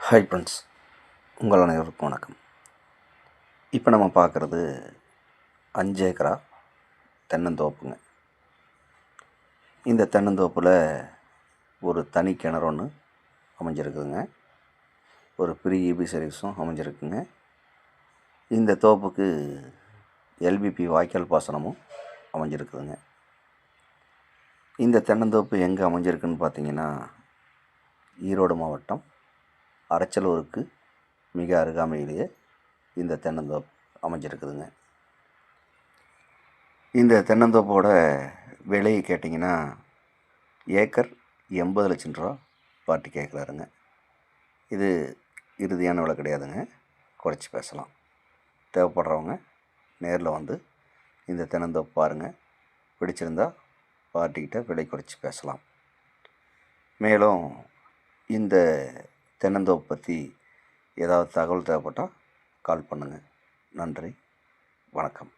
Hi friends, உங்கள் அனைவருக்கும் வணக்கம். இப்போ நம்ம பார்க்குறது 5 ஏக்கரா தென்னந்தோப்புங்க. இந்த தென்னந்தோப்பில் ஒரு தனி கிணறு ஒன்று அமைஞ்சிருக்குதுங்க. ஒரு ஃப்ரீ இபி சர்வீஸும் அமைஞ்சிருக்குங்க. இந்த தோப்புக்கு எல்பிபி வாய்க்கால் பாசனமும் அமைஞ்சிருக்குதுங்க. இந்த தென்னந்தோப்பு எங்கே அமைஞ்சிருக்குன்னு பார்த்தீங்கன்னா, ஈரோடு மாவட்டம் அரச்சலூருக்கு மிக அருகாமையிலேயே இந்த தென்னந்தோப்பு அமைஞ்சிருக்குதுங்க. இந்த தென்னந்தோப்போட விலை கேட்டிங்கன்னா ஏக்கர் 80 லட்சம் ரூபா பார்ட்டி கேட்குறாருங்க. இது இறுதியான விலை கிடையாதுங்க, குறைச்சி பேசலாம். தேவைப்படுறவங்க நேரில் வந்து இந்த தென்னந்தோப்பு பாருங்கள். பிடிச்சிருந்தா பார்ட்டிக்கிட்ட விலை குறைச்சி பேசலாம். மேலும் இந்த தென்னந்தோப்பு பற்றி ஏதாவது தகவல் தேவைப்பட்டால் கால் பண்ணுங்கள். நன்றி, வணக்கம்.